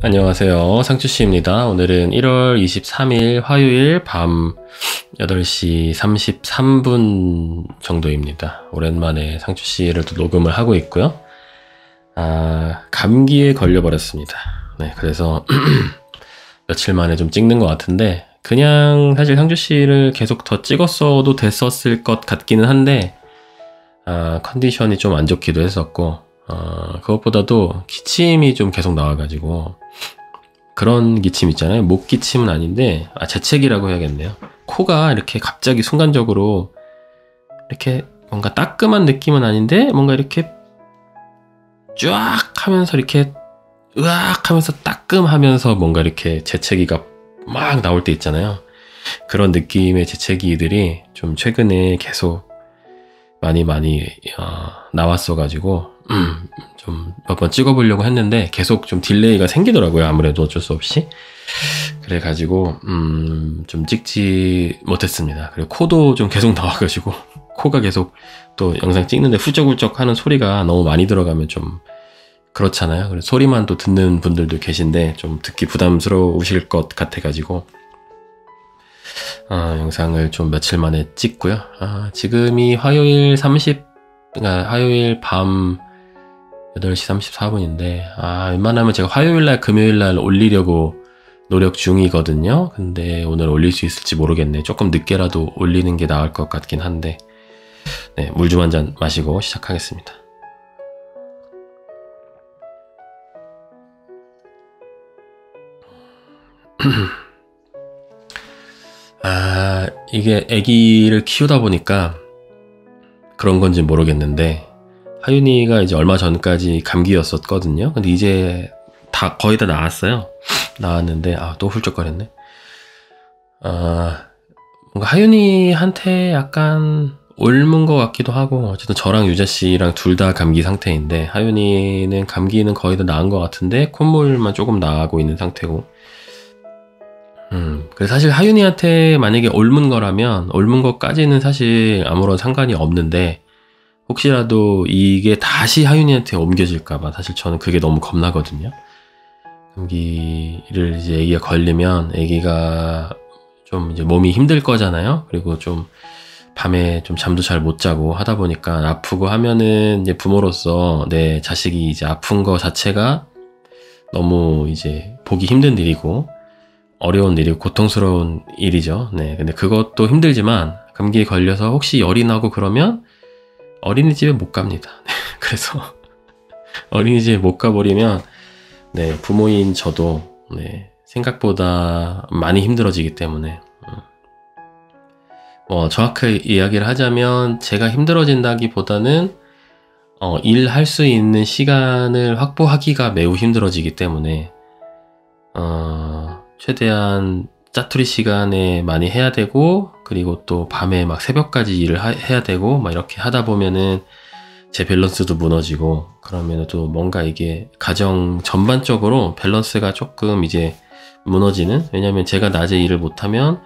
안녕하세요. 상추씨입니다. 오늘은 1월 23일 화요일 밤 8시 33분 정도입니다. 오랜만에 상추씨를 또 녹음을 하고 있고요. 감기에 걸려버렸습니다. 네, 그래서 며칠 만에 좀 찍는 것 같은데, 그냥 사실 상추씨를 계속 더 찍었어도 됐었을 것 같기는 한데, 컨디션이 좀 안 좋기도 했었고, 그것보다도 기침이 좀 계속 나와가지고, 그런 기침 있잖아요. 목 기침은 아닌데, 재채기라고 해야겠네요. 코가 이렇게 갑자기 순간적으로, 이렇게 뭔가 따끔한 느낌은 아닌데, 뭔가 이렇게 쫙 하면서 이렇게, 으악 하면서 따끔하면서 뭔가 이렇게 재채기가 막 나올 때 있잖아요. 그런 느낌의 재채기들이 좀 최근에 계속 많이 나왔어가지고 좀 몇 번 찍어보려고 했는데 계속 좀 딜레이가 생기더라고요. 아무래도 어쩔 수 없이. 그래가지고 좀 찍지 못했습니다. 그리고 코도 좀 계속 나와가지고 코가 계속 또 영상 찍는데 훌쩍훌쩍 하는 소리가 너무 많이 들어가면 좀 그렇잖아요. 그래서 소리만 또 듣는 분들도 계신데 좀 듣기 부담스러우실 것 같아가지고 영상을 좀 며칠 만에 찍고요. 지금이 화요일 밤 8시 34분인데, 웬만하면 제가 화요일날, 금요일날 올리려고 노력 중이거든요. 근데 오늘 올릴 수 있을지 모르겠네. 조금 늦게라도 올리는 게 나을 것 같긴 한데, 네, 물 좀 한 잔 마시고 시작하겠습니다. 이게 아기를 키우다 보니까 그런 건지 모르겠는데, 하윤이가 이제 얼마 전까지 감기였었거든요. 근데 이제 거의 다 나았어요. 나았는데, 또 훌쩍거렸네. 뭔가 하윤이한테 약간 옮은 것 같기도 하고, 어쨌든 저랑 유자씨랑 둘 다 감기 상태인데, 하윤이는 감기는 거의 다 나은 것 같은데, 콧물만 조금 나고 있는 상태고, 그래서 사실 하윤이한테 만약에 옮은 것까지는 사실 아무런 상관이 없는데, 혹시라도 이게 다시 하윤이한테 옮겨질까봐 사실 저는 그게 너무 겁나거든요. 감기를 이제 아기가 걸리면 아기가 좀 이제 몸이 힘들 거잖아요. 그리고 좀 밤에 좀 잠도 잘 못 자고 하다 보니까 아프고 하면은 이제 부모로서 내 자식이 이제 아픈 거 자체가 너무 이제 보기 힘든 일이고 어려운 일이고 고통스러운 일이죠. 네. 근데 그것도 힘들지만 감기에 걸려서 혹시 열이 나고 그러면 어린이집에 못 갑니다. 그래서 어린이집에 못 가버리면 네, 부모인 저도 네, 생각보다 많이 힘들어지기 때문에 정확하게 이야기를 하자면 제가 힘들어진다기보다는 일할 수 있는 시간을 확보하기가 매우 힘들어지기 때문에 최대한 짜투리 시간에 많이 해야 되고, 그리고 또 밤에 막 새벽까지 일을 해야 되고, 막 이렇게 하다 보면은 제 밸런스도 무너지고, 그러면은 또 뭔가 이게 가정 전반적으로 밸런스가 조금 이제 무너지는? 왜냐면 제가 낮에 일을 못하면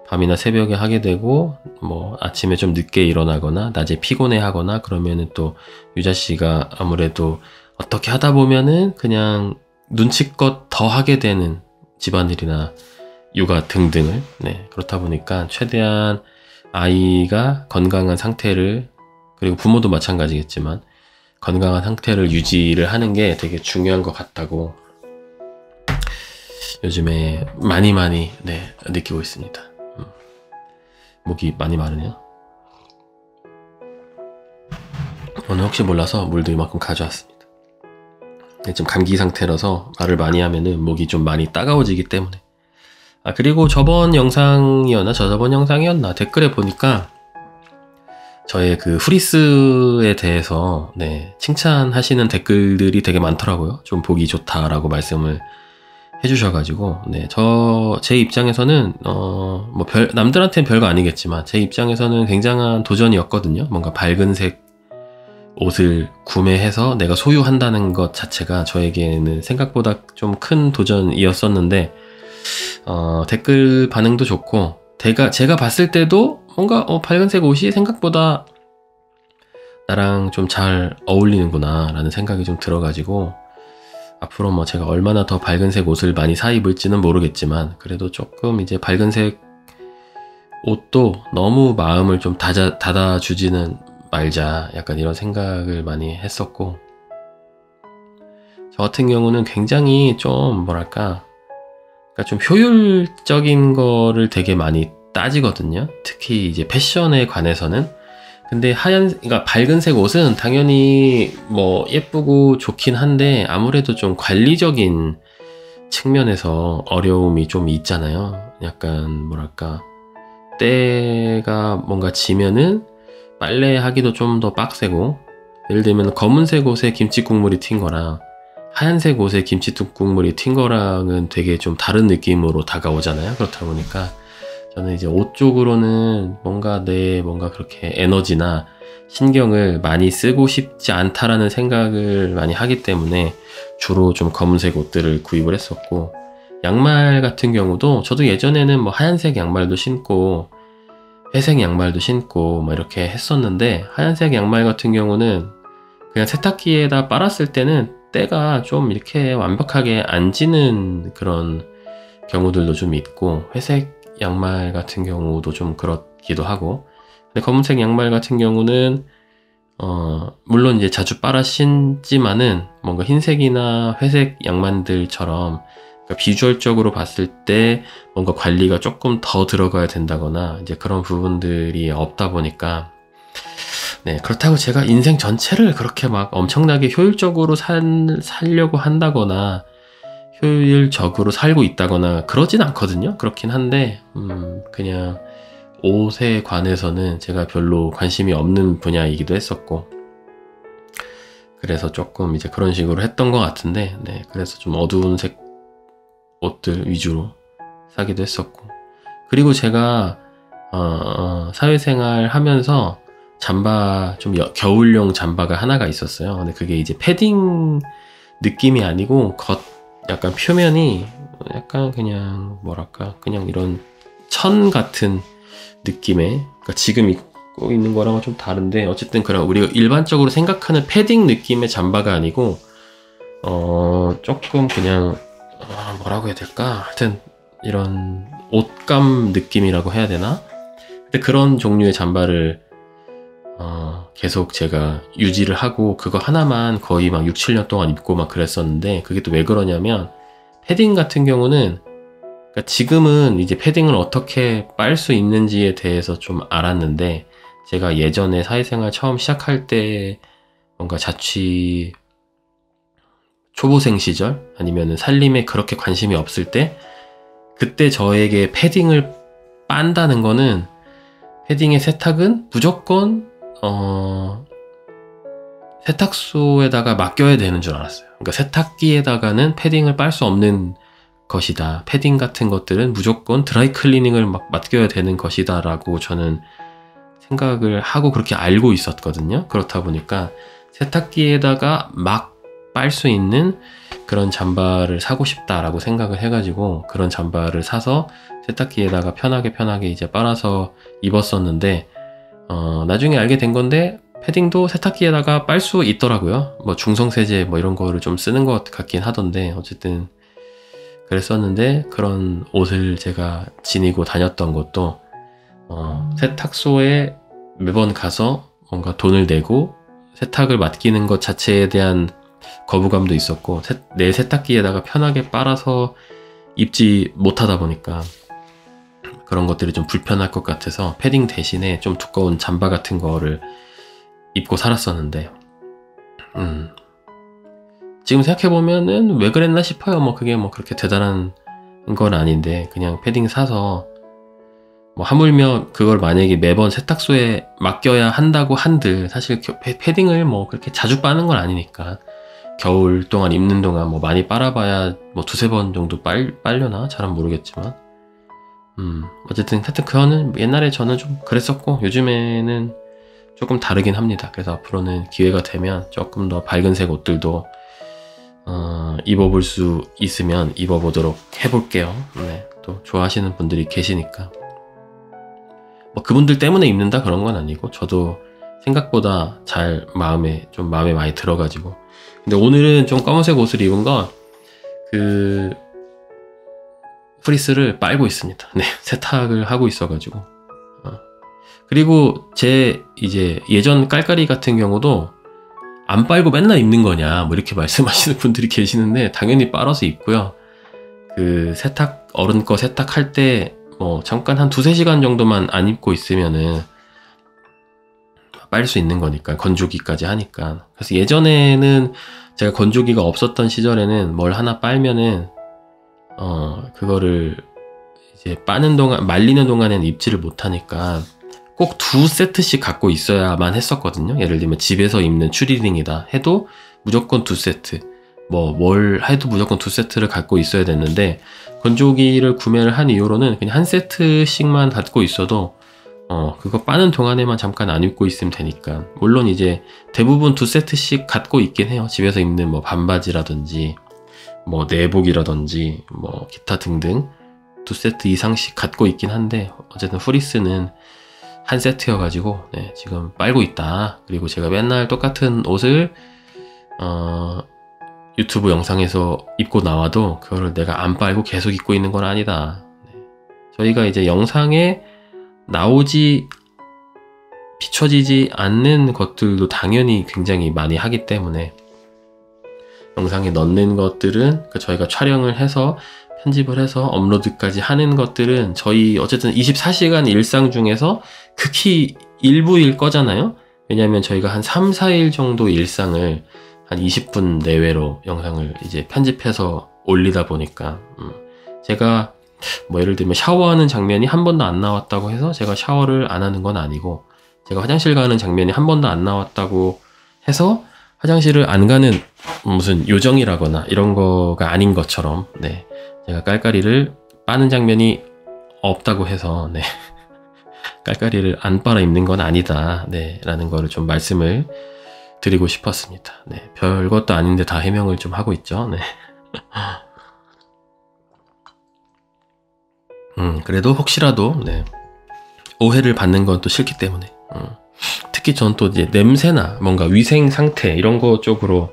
밤이나 새벽에 하게 되고, 뭐 아침에 좀 늦게 일어나거나, 낮에 피곤해 하거나, 그러면은 또 유자씨가 아무래도 어떻게 하다 보면은 그냥 눈치껏 더 하게 되는 집안일이나 육아 등등을 그렇다 보니까 최대한 아이가 건강한 상태를, 그리고 부모도 마찬가지겠지만 건강한 상태를 유지를 하는 게 되게 중요한 것 같다고 요즘에 많이 느끼고 있습니다. 목이 많이 마르네요. 오늘 혹시 몰라서 물도 이만큼 가져왔습니다. 지금 감기 상태라서 말을 많이 하면은 목이 좀 많이 따가워지기 때문에. 그리고 저번 영상이었나 댓글에 보니까 저의 그 후리스에 대해서 칭찬하시는 댓글들이 되게 많더라고요. 좀 보기 좋다라고 말씀을 해주셔가지고 제 입장에서는 남들한테는 별거 아니겠지만 제 입장에서는 굉장한 도전이었거든요. 뭔가 밝은색 옷을 구매해서 내가 소유한다는 것 자체가 저에게는 생각보다 좀 큰 도전이었었는데 댓글 반응도 좋고 제가 봤을 때도 뭔가 밝은색 옷이 생각보다 나랑 좀 잘 어울리는구나 라는 생각이 좀 들어가지고 앞으로 뭐 제가 얼마나 더 밝은색 옷을 많이 사 입을지는 모르겠지만 그래도 조금 이제 밝은색 옷도 너무 마음을 좀 닫아주지는 말자 약간 이런 생각을 많이 했었고, 저 같은 경우는 굉장히 좀 뭐랄까 그러니까 좀 효율적인 거를 되게 많이 따지거든요. 특히 이제 패션에 관해서는. 근데 그러니까 밝은색 옷은 당연히 뭐 예쁘고 좋긴 한데 아무래도 좀 관리적인 측면에서 어려움이 좀 있잖아요. 약간 뭐랄까 때가 뭔가 지면은 빨래하기도 좀 더 빡세고, 예를 들면 검은색 옷에 김치 국물이 튄 거랑 하얀색 옷에 김치 국물이 튄 거랑은 되게 좀 다른 느낌으로 다가오잖아요. 그렇다 보니까 저는 이제 옷 쪽으로는 뭔가 그렇게 에너지나 신경을 많이 쓰고 싶지 않다라는 생각을 많이 하기 때문에 주로 좀 검은색 옷들을 구입을 했었고, 양말 같은 경우도 저도 예전에는 뭐 하얀색 양말도 신고 회색 양말도 신고 뭐 이렇게 했었는데, 하얀색 양말 같은 경우는 그냥 세탁기에다 빨았을 때는 때가 좀 이렇게 완벽하게 안 지는 그런 경우들도 좀 있고, 회색 양말 같은 경우도 좀 그렇기도 하고, 근데 검은색 양말 같은 경우는 물론 이제 자주 빨아 신지만은 뭔가 흰색이나 회색 양말들처럼 그러니까 비주얼적으로 봤을 때 뭔가 관리가 조금 더 들어가야 된다거나 이제 그런 부분들이 없다 보니까, 네, 그렇다고 제가 인생 전체를 그렇게 막 엄청나게 효율적으로 살려고 한다거나 효율적으로 살고 있다거나 그러진 않거든요. 그렇긴 한데 그냥 옷에 관해서는 제가 별로 관심이 없는 분야이기도 했었고, 그래서 조금 이제 그런 식으로 했던 것 같은데, 네, 그래서 좀 어두운 색 옷들 위주로 사기도 했었고, 그리고 제가 사회생활 하면서 잠바 좀 겨울용 잠바가 하나가 있었어요. 근데 그게 이제 패딩 느낌이 아니고 약간 표면이 약간 그냥 뭐랄까 그냥 이런 천 같은 느낌의, 그러니까 지금 입고 있는 거랑은 좀 다른데 어쨌든 그런 우리가 일반적으로 생각하는 패딩 느낌의 잠바가 아니고 조금 그냥 뭐라고 해야 될까, 하여튼 이런 옷감 느낌이라고 해야 되나? 근데 그런 종류의 잠바를 계속 제가 유지를 하고 그거 하나만 거의 막 6, 7년 동안 입고 막 그랬었는데, 그게 또 왜 그러냐면 패딩 같은 경우는 그러니까 지금은 이제 패딩을 어떻게 빨 수 있는지에 대해서 좀 알았는데, 제가 예전에 사회생활 처음 시작할 때 뭔가 자취 초보생 시절 아니면은 살림에 그렇게 관심이 없을 때, 그때 저에게 패딩을 빤다는 거는 패딩의 세탁은 무조건 세탁소에다가 맡겨야 되는 줄 알았어요. 그러니까 세탁기에다가는 패딩을 빨 수 없는 것이다. 패딩 같은 것들은 무조건 드라이 클리닝을 맡겨야 되는 것이다 라고 저는 생각을 하고 그렇게 알고 있었거든요. 그렇다 보니까 세탁기에다가 막 빨 수 있는 그런 잠바를 사고 싶다라고 생각을 해가지고 그런 잠바를 사서 세탁기에다가 편하게 이제 빨아서 입었었는데, 나중에 알게 된 건데 패딩도 세탁기에다가 빨 수 있더라고요. 뭐 중성세제 뭐 이런 거를 좀 쓰는 것 같긴 하던데, 어쨌든 그랬었는데, 그런 옷을 제가 지니고 다녔던 것도 세탁소에 매번 가서 뭔가 돈을 내고 세탁을 맡기는 것 자체에 대한 거부감도 있었고, 내 세탁기에다가 편하게 빨아서 입지 못하다 보니까 그런 것들이 좀 불편할 것 같아서 패딩 대신에 좀 두꺼운 잠바 같은 거를 입고 살았었는데, 지금 생각해보면은 왜 그랬나 싶어요. 뭐 그게 뭐 그렇게 대단한 건 아닌데, 그냥 패딩 사서 뭐 하물며 그걸 만약에 매번 세탁소에 맡겨야 한다고 한들 사실 패딩을 뭐 그렇게 자주 빠는 건 아니니까 겨울 동안 입는 동안 뭐 많이 빨아봐야 뭐 두세 번 정도 빨려나 잘은 모르겠지만, 어쨌든 하여튼 그거는 옛날에 저는 좀 그랬었고 요즘에는 조금 다르긴 합니다. 그래서 앞으로는 기회가 되면 조금 더 밝은색 옷들도 입어볼 수 있으면 입어보도록 해볼게요. 네, 또 좋아하시는 분들이 계시니까 뭐 그분들 때문에 입는다 그런 건 아니고, 저도 생각보다 잘 마음에 많이 들어가지고 근데 오늘은 좀 검은색 옷을 입은 건 그 프리스를 빨고 있습니다. 네, 세탁을 하고 있어가지고. 그리고 제 이제 예전 깔깔이 같은 경우도 안 빨고 맨날 입는 거냐 뭐 이렇게 말씀하시는 분들이 계시는데 당연히 빨아서 입고요. 그 세탁 어른 거 세탁할 때 뭐 잠깐 한 2-3시간 정도만 안 입고 있으면은 빨 수 있는 거니까, 건조기까지 하니까. 그래서 예전에는 제가 건조기가 없었던 시절에는 뭘 하나 빨면은 그거를 이제 빠는 동안, 말리는 동안에는 입지를 못하니까 꼭 2세트씩 갖고 있어야만 했었거든요. 예를 들면 집에서 입는 추리닝이다 해도 무조건 2세트, 뭘 해도 무조건 2세트를 갖고 있어야 됐는데, 건조기를 구매를 한 이후로는 그냥 1세트씩만 갖고 있어도 그거 빠는 동안에만 잠깐 안 입고 있으면 되니까. 물론 이제 대부분 2세트씩 갖고 있긴 해요. 집에서 입는 뭐 반바지라든지 뭐 내복이라든지 뭐 기타 등등 2세트 이상씩 갖고 있긴 한데, 어쨌든 프리스는 1세트여가지고 네, 지금 빨고 있다. 그리고 제가 맨날 똑같은 옷을 유튜브 영상에서 입고 나와도 그거를 내가 안 빨고 계속 입고 있는 건 아니다. 네. 저희가 이제 영상에 비춰지지 않는 것들도 당연히 굉장히 많이 하기 때문에, 영상에 넣는 것들은 저희가 촬영을 해서 편집을 해서 업로드까지 하는 것들은 저희 어쨌든 24시간 일상 중에서 극히 일부일 거잖아요. 왜냐하면 저희가 한 3-4일 정도 일상을 한 20분 내외로 영상을 이제 편집해서 올리다 보니까 제가 뭐 예를 들면 샤워하는 장면이 한 번도 안 나왔다고 해서 제가 샤워를 안 하는 건 아니고, 제가 화장실 가는 장면이 한 번도 안 나왔다고 해서 화장실을 안 가는 무슨 요정이라거나 이런 거가 아닌 것처럼, 네, 제가 깔깔이를 빠는 장면이 없다고 해서 네, 깔깔이를 안 빨아 입는 건 아니다, 네, 라는 거를 좀 말씀을 드리고 싶었습니다. 네, 별것도 아닌데 다 해명을 좀 하고 있죠. 네. 그래도 혹시라도 네, 오해를 받는 건 또 싫기 때문에 특히 전 또 이제 냄새나 뭔가 위생 상태 이런 거 쪽으로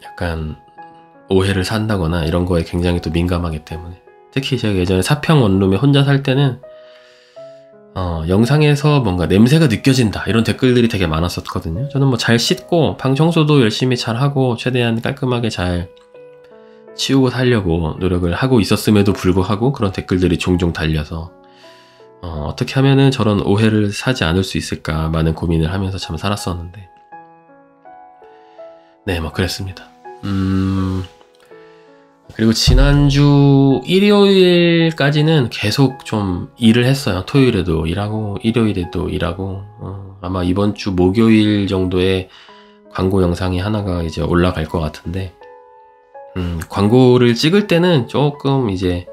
약간 오해를 산다거나 이런 거에 굉장히 또 민감하기 때문에, 특히 제가 예전에 사평 원룸에 혼자 살 때는 영상에서 뭔가 냄새가 느껴진다 이런 댓글들이 되게 많았었거든요. 저는 뭐 잘 씻고 방 청소도 열심히 잘 하고 최대한 깔끔하게 잘 치우고 살려고 노력을 하고 있었음에도 불구하고 그런 댓글들이 종종 달려서 어떻게 하면은 저런 오해를 사지 않을 수 있을까 많은 고민을 하면서 참 살았었는데, 네, 뭐 그랬습니다. 그리고 지난주 일요일까지는 계속 좀 일을 했어요. 토요일에도 일하고 일요일에도 일하고 아마 이번 주 목요일 정도에 광고 영상이 하나가 이제 올라갈 것 같은데, 광고를 찍을 때는 조금 이제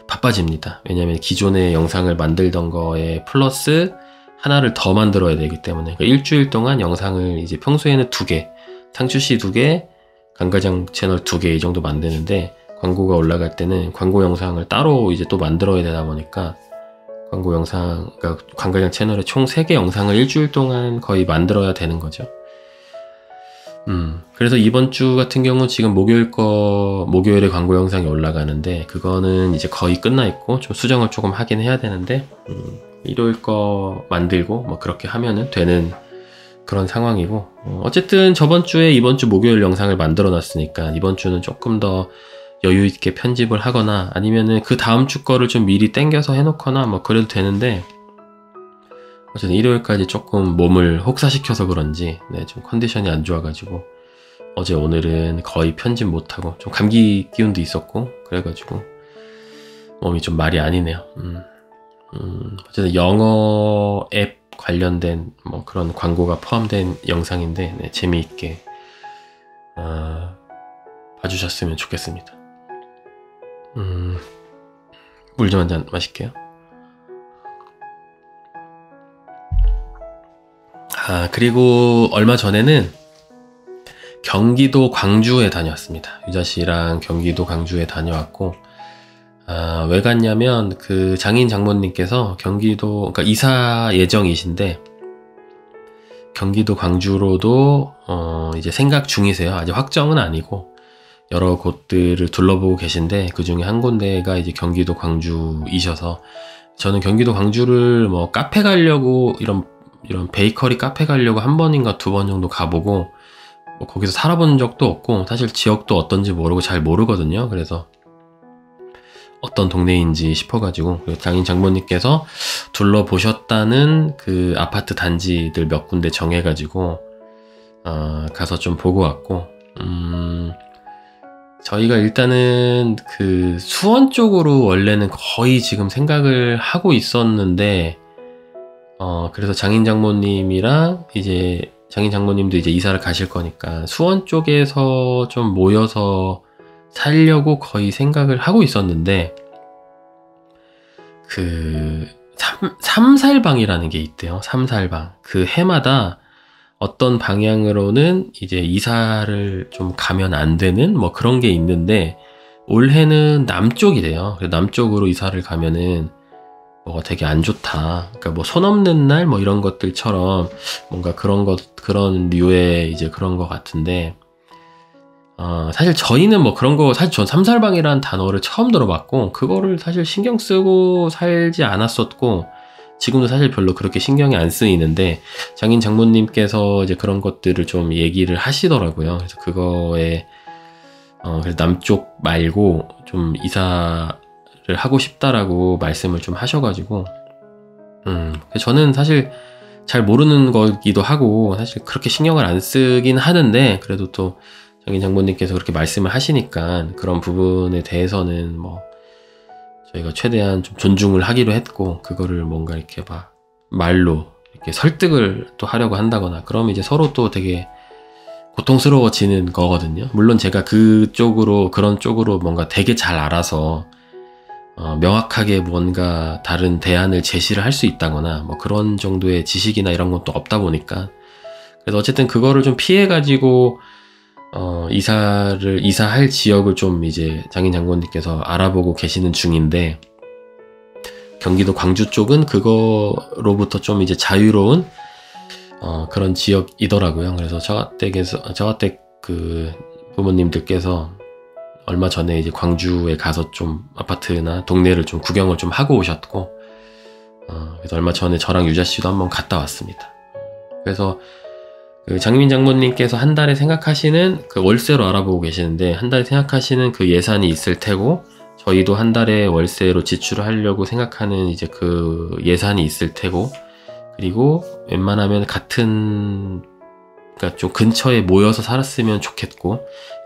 바빠집니다. 왜냐면 기존의 영상을 만들던 거에 플러스 하나를 더 만들어야 되기 때문에, 그러니까 일주일 동안 영상을 이제 평소에는 2개, 상추씨 2개, 강가장 채널 2개 이 정도 만드는데, 광고가 올라갈 때는 광고 영상을 따로 이제 또 만들어야 되다 보니까 광고 영상, 그러니까 강가장 채널에 총 3개 영상을 일주일 동안 거의 만들어야 되는 거죠. 그래서 이번 주 같은 경우는 지금 목요일에 광고 영상이 올라가는데, 그거는 이제 거의 끝나 있고 좀 수정을 조금 하긴 해야 되는데, 일요일 거 만들고 뭐 그렇게 하면은 되는 그런 상황이고, 어쨌든 저번 주에 이번 주 목요일 영상을 만들어 놨으니까 이번 주는 조금 더 여유 있게 편집을 하거나 아니면은 그 다음 주 거를 좀 미리 땡겨서 해놓거나 뭐 그래도 되는데, 어쨌든 일요일까지 조금 몸을 혹사시켜서 그런지 네, 좀 컨디션이 안 좋아가지고 어제 오늘은 거의 편집 못하고, 좀 감기 기운도 있었고 그래가지고 몸이 좀 말이 아니네요. 어쨌든 영어 앱 관련된 뭐 그런 광고가 포함된 영상인데 네, 재미있게 봐주셨으면 좋겠습니다. 물 좀 한잔 마실게요. 그리고 얼마 전에는 경기도 광주에 다녀왔습니다. 유자 씨랑 경기도 광주에 다녀왔고, 왜 갔냐면 그 장인 장모님께서 경기도, 그러니까 이사 예정이신데 경기도 광주로도 이제 생각 중이세요. 아직 확정은 아니고 여러 곳들을 둘러보고 계신데 그 중에 한 군데가 이제 경기도 광주이셔서 저는 경기도 광주를 뭐 카페 가려고 이런 베이커리 카페 가려고 한 번인가 두 번 정도 가보고 뭐 거기서 살아본 적도 없고 사실 지역도 어떤지 모르고 잘 모르거든요. 그래서 어떤 동네인지 싶어가지고 장인 장모님께서 둘러보셨다는 그 아파트 단지들 몇 군데 정해가지고 가서 좀 보고 왔고 저희가 일단은 그 수원 쪽으로 원래는 거의 지금 생각을 하고 있었는데 그래서 장인 장모님이랑 이제 장인 장모님도 이제 이사를 가실 거니까 수원 쪽에서 좀 모여서 살려고 거의 생각을 하고 있었는데 그 삼살방이라는 게 있대요. 삼살방. 그 해마다 어떤 방향으로는 이제 이사를 좀 가면 안 되는 뭐 그런 게 있는데 올해는 남쪽이래요. 남쪽으로 이사를 가면은 뭐가 되게 안 좋다. 그러니까 뭐 손 없는 날 뭐 이런 것들처럼 뭔가 그런 류의 이제 그런 것 같은데 사실 저희는 뭐 그런 거 사실 전 삼살방이라는 단어를 처음 들어봤고 그거를 사실 신경 쓰고 살지 않았었고 지금도 사실 별로 그렇게 신경이 안 쓰이는데 장인 장모님께서 이제 그런 것들을 좀 얘기를 하시더라고요. 그래서 그거에 그래서 남쪽 말고 좀 이사를 하고 싶다라고 말씀을 좀 하셔가지고 저는 사실 잘 모르는 거기도 하고 사실 그렇게 신경을 안 쓰긴 하는데 그래도 또 장인 장모님께서 그렇게 말씀을 하시니까 그런 부분에 대해서는 뭐 저희가 최대한 좀 존중을 하기로 했고 그거를 뭔가 이렇게 막 말로 이렇게 설득을 또 하려고 한다거나 그러면 이제 서로 또 되게 고통스러워지는 거거든요. 물론 제가 그런 쪽으로 뭔가 되게 잘 알아서 명확하게 뭔가 다른 대안을 제시를 할 수 있다거나 뭐 그런 정도의 지식이나 이런 건 또 없다 보니까 그래서 어쨌든 그거를 좀 피해가지고 이사할 지역을 좀 이제 장인 장모님께서 알아보고 계시는 중인데 경기도 광주 쪽은 그거로부터 좀 이제 자유로운 그런 지역이더라고요. 그래서 저한테 그 부모님들께서 얼마 전에 이제 광주에 가서 좀 아파트나 동네를 좀 구경을 좀 하고 오셨고 그래서 얼마 전에 저랑 유자 씨도 한번 갔다 왔습니다. 그래서 그 장민 장모님께서 한 달에 생각하시는 그 월세로 알아보고 계시는데 한 달에 생각하시는 그 예산이 있을 테고 저희도 한 달에 월세로 지출을 하려고 생각하는 이제 그 예산이 있을 테고 그리고 웬만하면 그러니까 좀 근처에 모여서 살았으면 좋겠고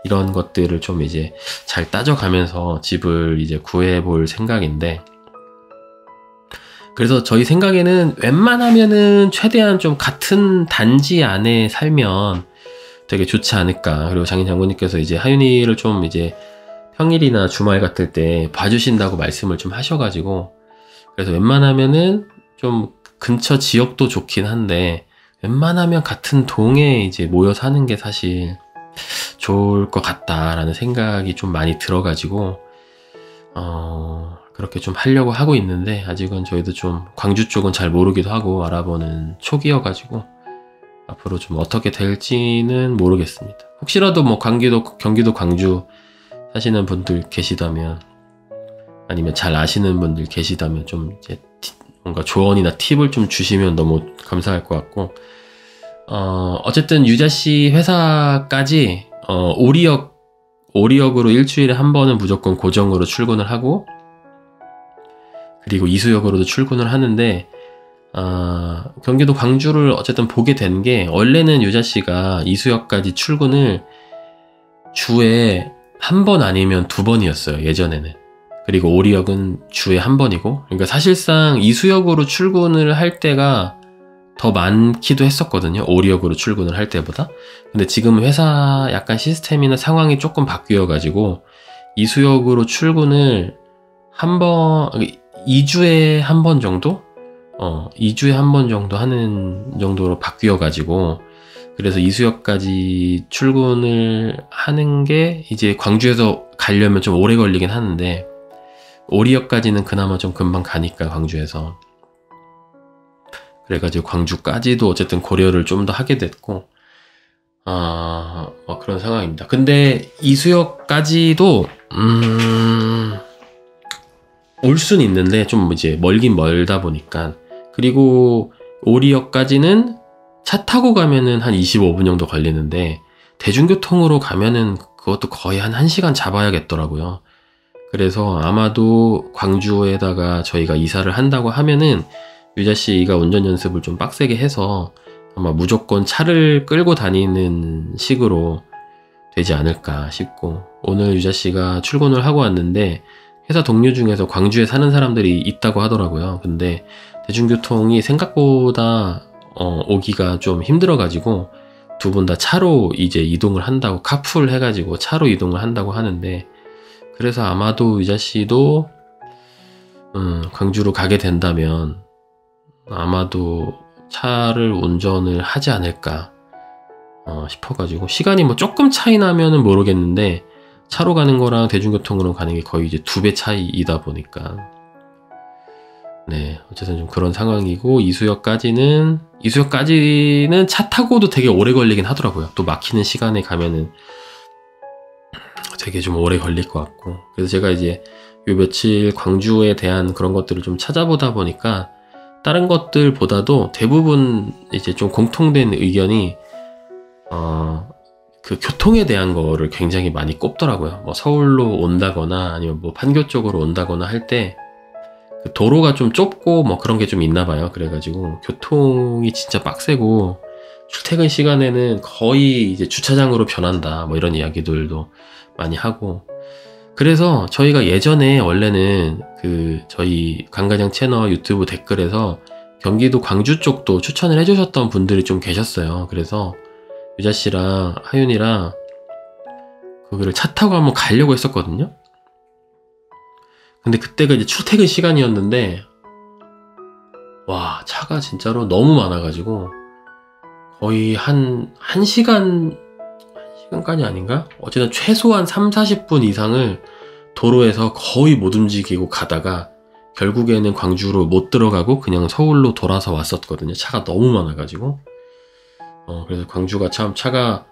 이런 것들을 좀 이제 잘 따져가면서 집을 이제 구해볼 생각인데 그래서 저희 생각에는 웬만하면은 최대한 좀 같은 단지 안에 살면 되게 좋지 않을까. 그리고 장인 장모님께서 이제 하윤이를 좀 이제 평일이나 주말 같을 때 봐주신다고 말씀을 좀 하셔가지고 그래서 웬만하면은 좀 근처 지역도 좋긴 한데 웬만하면 같은 동에 이제 모여 사는 게 사실 좋을 것 같다라는 생각이 좀 많이 들어가지고 그렇게 좀 하려고 하고 있는데 아직은 저희도 좀 광주 쪽은 잘 모르기도 하고 알아보는 초기여가지고 앞으로 좀 어떻게 될지는 모르겠습니다. 혹시라도 뭐 경기도 광주 사시는 분들 계시다면 아니면 잘 아시는 분들 계시다면 좀 이제 뭔가 조언이나 팁을 좀 주시면 너무 감사할 것 같고 어쨌든 유자씨 회사까지 오리역으로 일주일에 한 번은 무조건 고정으로 출근을 하고 그리고 이수역으로도 출근을 하는데 경기도 광주를 어쨌든 보게 된 게 원래는 유자씨가 이수역까지 출근을 주에 한 번 아니면 두 번이었어요. 예전에는. 그리고 오리역은 주에 한 번이고 그러니까 사실상 이수역으로 출근을 할 때가 더 많기도 했었거든요. 오리역으로 출근을 할 때보다. 근데 지금 회사 약간 시스템이나 상황이 조금 바뀌어가지고 이수역으로 출근을 2주에 한 번 정도? 2주에 한 번 정도 하는 정도로 바뀌어가지고 그래서 이수역까지 출근을 하는 게 이제 광주에서 가려면 좀 오래 걸리긴 하는데 오리역까지는 그나마 좀 금방 가니까 광주에서 그래가지고 광주까지도 어쨌든 고려를 좀 더 하게 됐고, 뭐 그런 상황입니다. 근데 이수역까지도, 올 순 있는데 좀 이제 멀긴 멀다 보니까. 그리고 오리역까지는 차 타고 가면은 한 25분 정도 걸리는데, 대중교통으로 가면은 그것도 거의 한 1시간 잡아야겠더라고요. 그래서 아마도 광주에다가 저희가 이사를 한다고 하면은 유자 씨가 운전 연습을 좀 빡세게 해서 아마 무조건 차를 끌고 다니는 식으로 되지 않을까 싶고, 오늘 유자 씨가 출근을 하고 왔는데 회사 동료 중에서 광주에 사는 사람들이 있다고 하더라고요. 근데 대중교통이 생각보다 오기가 좀 힘들어가지고 두 분 다 차로 이제 이동을 한다고, 카풀 해가지고 차로 이동을 한다고 하는데, 그래서 아마도 유자 씨도 광주로 가게 된다면 아마도 차를 운전을 하지 않을까 싶어가지고, 시간이 뭐 조금 차이 나면은 모르겠는데 차로 가는 거랑 대중교통으로 가는 게 거의 이제 2배 차이이다 보니까, 네, 어쨌든 좀 그런 상황이고, 이수역까지는 차 타고도 되게 오래 걸리긴 하더라고요. 또 막히는 시간에 가면은 되게 좀 오래 걸릴 것 같고. 그래서 제가 이제 요 며칠 광주에 대한 그런 것들을 좀 찾아보다 보니까 다른 것들보다도 대부분 이제 좀 공통된 의견이 그 교통에 대한 거를 굉장히 많이 꼽더라고요. 뭐 서울로 온다거나 아니면 뭐 판교 쪽으로 온다거나 할 때 그 도로가 좀 좁고 뭐 그런 게 좀 있나 봐요. 그래가지고 교통이 진짜 빡세고 출퇴근 시간에는 거의 이제 주차장으로 변한다, 뭐 이런 이야기들도 많이 하고. 그래서 저희가 예전에 원래는 그 저희 강가장 채널 유튜브 댓글에서 경기도 광주 쪽도 추천을 해주셨던 분들이 좀 계셨어요. 그래서 유자 씨랑 하윤이랑 거기를 차 타고 한번 가려고 했었거든요. 근데 그때가 이제 출퇴근 시간이었는데, 와, 차가 진짜로 너무 많아가지고 거의 한 1시간까지 아닌가? 어쨌든 최소한 30-40분 이상을 도로에서 거의 못 움직이고 가다가 결국에는 광주로 못 들어가고 그냥 서울로 돌아서 왔었거든요. 차가 너무 많아가지고. 그래서 광주가 참 차가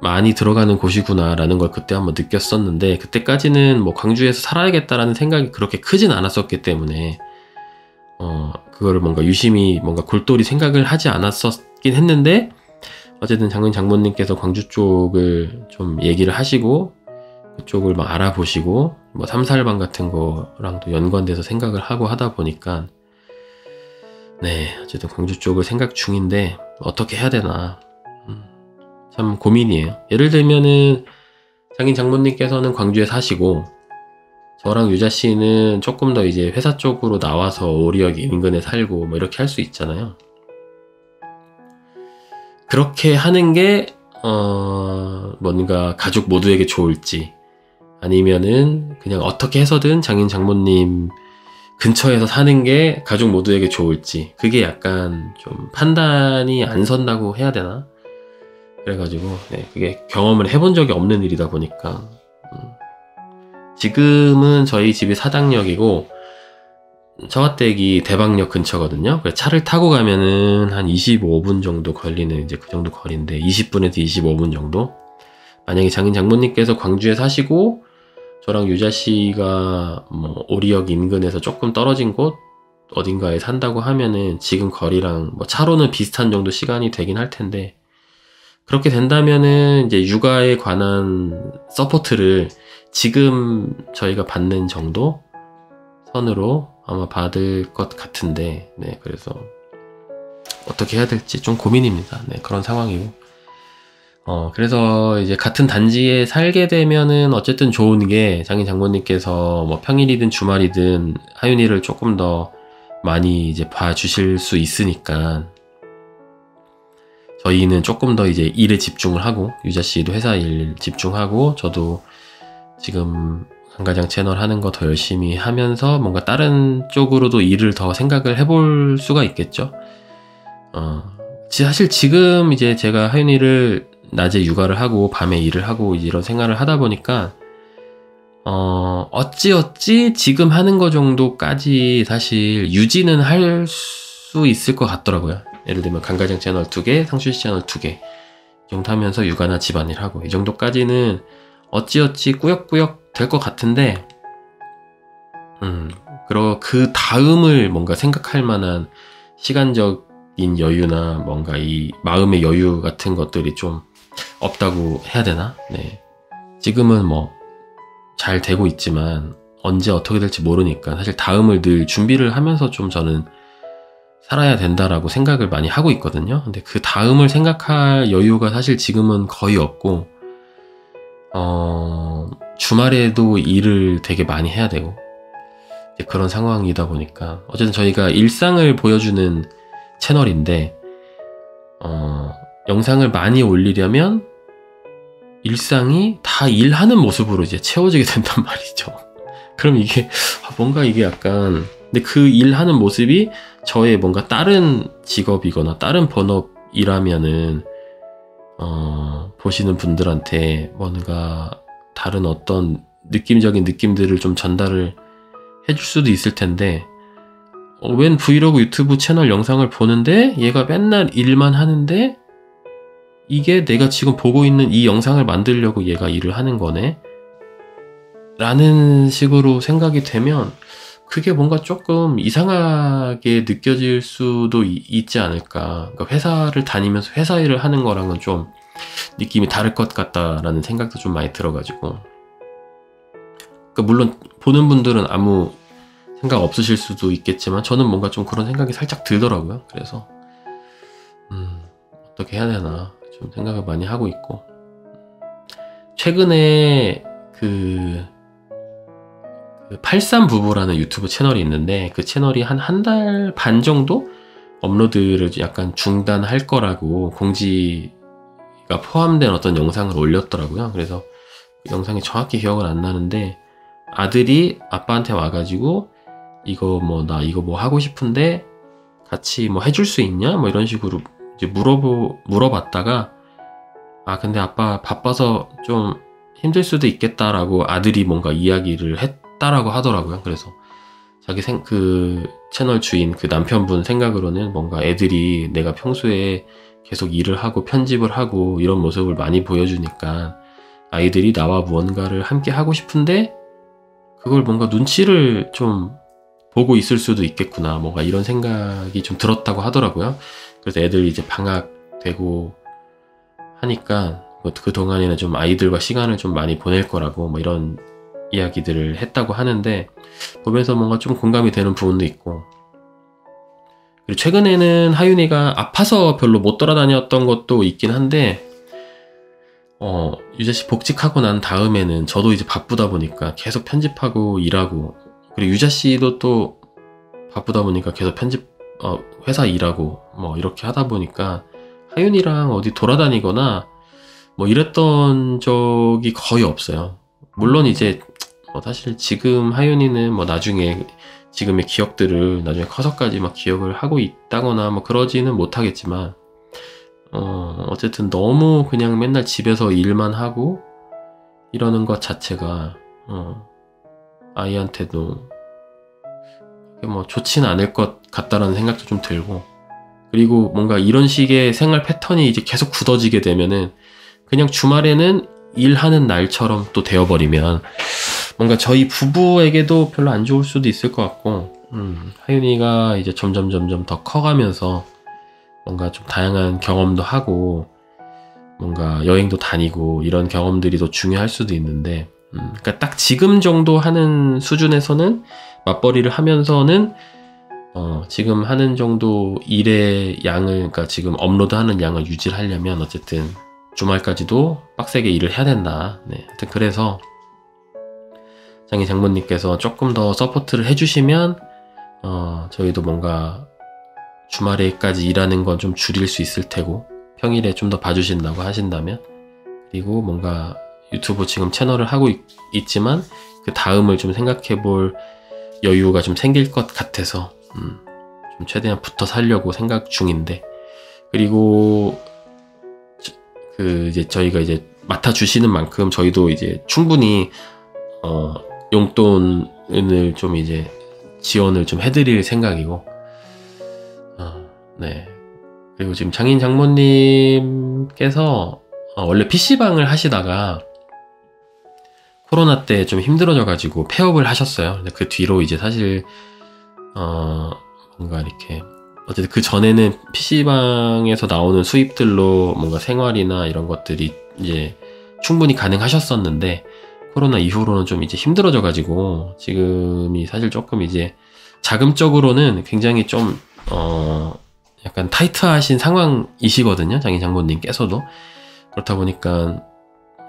많이 들어가는 곳이구나 라는 걸 그때 한번 느꼈었는데, 그때까지는 뭐 광주에서 살아야겠다라는 생각이 그렇게 크진 않았었기 때문에 그거를 뭔가 유심히 뭔가 골똘히 생각을 하지 않았었긴 했는데, 어쨌든 장모님께서 광주 쪽을 좀 얘기를 하시고 그쪽을 막 알아보시고 뭐 삼살방 같은 거랑도 연관돼서 생각을 하고 하다 보니까, 네, 어쨌든 광주 쪽을 생각 중인데 어떻게 해야 되나 참 고민이에요. 예를 들면은 장모님께서는 광주에 사시고 저랑 유자 씨는 조금 더 이제 회사 쪽으로 나와서 오리역 인근에 살고 뭐 이렇게 할 수 있잖아요. 그렇게 하는 게 뭔가 가족 모두에게 좋을지, 아니면은 그냥 어떻게 해서든 장모님 근처에서 사는 게 가족 모두에게 좋을지, 그게 약간 좀 판단이 안 선다고 해야 되나? 그래가지고 네, 그게 경험을 해본 적이 없는 일이다 보니까 지금은 저희 집이 사당역이고 저화댁이 대방역 근처거든요. 그래서 차를 타고 가면은 한 25분 정도 걸리는 이제 그 정도 거리인데, 20분에서 25분 정도. 만약에 장모님께서 광주에 사시고 저랑 유자 씨가 뭐 오리역 인근에서 조금 떨어진 곳 어딘가에 산다고 하면은 지금 거리랑 뭐 차로는 비슷한 정도 시간이 되긴 할 텐데, 그렇게 된다면은 이제 육아에 관한 서포트를 지금 저희가 받는 정도 선으로 아마 받을 것 같은데, 네, 그래서 어떻게 해야 될지 좀 고민입니다. 네, 그런 상황이고. 그래서 이제 같은 단지에 살게 되면은 어쨌든 좋은 게, 장모님께서 뭐 평일이든 주말이든 하윤이를 조금 더 많이 이제 봐주실 수 있으니까, 저희는 조금 더 이제 일에 집중을 하고, 유자 씨도 회사 일 집중하고, 저도 지금 강가장 채널 하는 거 더 열심히 하면서 뭔가 다른 쪽으로도 일을 더 생각을 해볼 수가 있겠죠. 사실 지금 이제 제가 하윤이를 낮에 육아를 하고 밤에 일을 하고 이런 생활을 하다 보니까 어찌 지금 하는 거 정도까지 사실 유지는 할 수 있을 것 같더라고요. 예를 들면 강가장 채널 2개, 상추씨 채널 2개 이 정도 하면서 육아나 집안일 하고 이 정도까지는 어찌어찌 꾸역꾸역 될 것 같은데 그 다음을 뭔가 생각할 만한 시간적인 여유나 뭔가 이 마음의 여유 같은 것들이 좀 없다고 해야 되나? 네. 지금은 뭐 잘 되고 있지만 언제 어떻게 될지 모르니까 사실 다음을 늘 준비를 하면서 좀 저는 살아야 된다라고 생각을 많이 하고 있거든요. 근데 그 다음을 생각할 여유가 사실 지금은 거의 없고 주말에도 일을 되게 많이 해야 되고 그런 상황이다 보니까 어쨌든 저희가 일상을 보여주는 채널인데 영상을 많이 올리려면 일상이 다 일하는 모습으로 이제 채워지게 된단 말이죠. 그럼 이게 뭔가 이게 약간 근데 그 일하는 모습이 저의 뭔가 다른 직업이거나 다른 본업이라면은 보시는 분들한테 뭔가 다른 어떤 느낌적인 느낌들을 좀 전달을 해줄 수도 있을 텐데 웬 브이로그 유튜브 채널 영상을 보는데 얘가 맨날 일만 하는데 이게 내가 지금 보고 있는 이 영상을 만들려고 얘가 일을 하는 거네 라는 식으로 생각이 되면 그게 뭔가 조금 이상하게 느껴질 수도 있지 않을까. 그러니까 회사를 다니면서 회사 일을 하는 거랑은 좀 느낌이 다를 것 같다라는 생각도 좀 많이 들어가지고 그러니까 물론 보는 분들은 아무 생각 없으실 수도 있겠지만 저는 뭔가 좀 그런 생각이 살짝 들더라고요. 그래서 어떻게 해야 되나 좀 생각을 많이 하고 있고 최근에 그 83부부라는 유튜브 채널이 있는데 그 채널이 한 달 반 정도 업로드를 약간 중단할 거라고 공지가 포함된 어떤 영상을 올렸더라고요. 그래서 영상이 정확히 기억은 안 나는데 아들이 아빠한테 와가지고 이거 뭐 나 이거 뭐 하고 싶은데 같이 뭐 해줄 수 있냐? 뭐 이런 식으로 이제 물어봤다가 근데 아빠 바빠서 좀 힘들 수도 있겠다라고 아들이 뭔가 이야기를 했다라고 하더라고요. 그래서 자기 그 채널 주인 그 남편분 생각으로는 뭔가 애들이 내가 평소에 계속 일을 하고 편집을 하고 이런 모습을 많이 보여주니까 아이들이 나와 무언가를 함께 하고 싶은데 그걸 뭔가 눈치를 좀 보고 있을 수도 있겠구나 뭔가 이런 생각이 좀 들었다고 하더라고요. 그래서 애들 이제 방학 되고 하니까 그 동안에는 좀 아이들과 시간을 좀 많이 보낼 거라고 뭐 이런 이야기들을 했다고 하는데 보면서 뭔가 좀 공감이 되는 부분도 있고 그리고 최근에는 하윤이가 아파서 별로 못 돌아다녔던 것도 있긴 한데 유자씨 복직하고 난 다음에는 저도 이제 바쁘다 보니까 계속 편집하고 일하고 그리고 유자씨도 또 바쁘다 보니까 계속 회사 일하고 뭐 이렇게 하다 보니까 하윤이랑 어디 돌아다니거나 뭐 이랬던 적이 거의 없어요. 물론 이제 사실 지금 하윤이는 뭐 나중에 지금의 기억들을 나중에 커서까지 막 기억을 하고 있다거나 뭐 그러지는 못하겠지만 어쨌든 너무 그냥 맨날 집에서 일만 하고 이러는 것 자체가 아이한테도 뭐 좋지는 않을 것 같다라는 생각도 좀 들고 그리고 뭔가 이런 식의 생활 패턴이 이제 계속 굳어지게 되면은 그냥 주말에는 일하는 날처럼 또 되어버리면 뭔가 저희 부부에게도 별로 안 좋을 수도 있을 것 같고 하윤이가 이제 점점 더 커가면서 뭔가 좀 다양한 경험도 하고 뭔가 여행도 다니고 이런 경험들이 더 중요할 수도 있는데 그러니까 딱 지금 정도 하는 수준에서는 맞벌이를 하면서는 지금 하는 정도 일의 양을 그러니까 지금 업로드하는 양을 유지를 하려면 어쨌든 주말까지도 빡세게 일을 해야 된다. 네, 하여튼 그래서 장인 장모님께서 조금 더 서포트를 해주시면 저희도 뭔가 주말에까지 일하는 건 좀 줄일 수 있을 테고 평일에 좀 더 봐주신다고 하신다면 그리고 뭔가 유튜브 지금 채널을 하고 있지만 그 다음을 좀 생각해 볼 여유가 좀 생길 것 같아서 좀 최대한 붙어 살려고 생각 중인데 그리고 이제 저희가 이제 맡아주시는 만큼 저희도 이제 충분히 용돈을 좀 이제 지원을 좀 해드릴 생각이고 네. 그리고 지금 장인 장모님께서 원래 PC방을 하시다가 코로나 때 좀 힘들어져가지고 폐업을 하셨어요. 근데 그 뒤로 이제 사실 뭔가 이렇게 어쨌든 그 전에는 PC방에서 나오는 수입들로 뭔가 생활이나 이런 것들이 이제 충분히 가능하셨었는데 코로나 이후로는 좀 이제 힘들어져가지고 지금이 사실 조금 이제 자금적으로는 굉장히 좀 약간 타이트하신 상황이시거든요. 장인 장모님께서도. 그렇다 보니까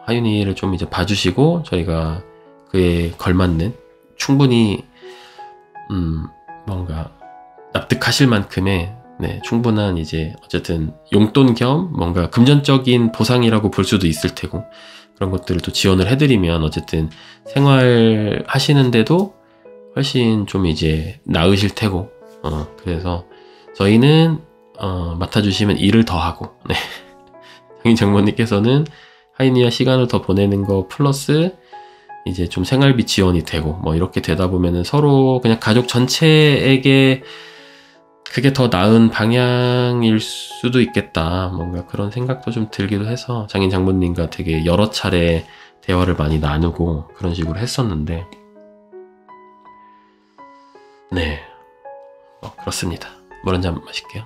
하윤이를 좀 이제 봐주시고 저희가 그에 걸맞는 충분히 뭔가 납득하실 만큼의 네, 충분한 이제 어쨌든 용돈 겸 뭔가 금전적인 보상이라고 볼 수도 있을 테고 그런 것들을 또 지원을 해드리면 어쨌든 생활하시는데도 훨씬 좀 이제 나으실 테고 그래서 저희는 맡아주시면 일을 더 하고 네. 장인 장모님께서는 하인이와 시간을 더 보내는 거 플러스 이제 좀 생활비 지원이 되고 뭐 이렇게 되다 보면은 서로 그냥 가족 전체에게 그게 더 나은 방향일 수도 있겠다 뭔가 그런 생각도 좀 들기도 해서 장인 장모님과 되게 여러 차례 대화를 많이 나누고 그런 식으로 했었는데 네 그렇습니다. 물 한잔 마실게요.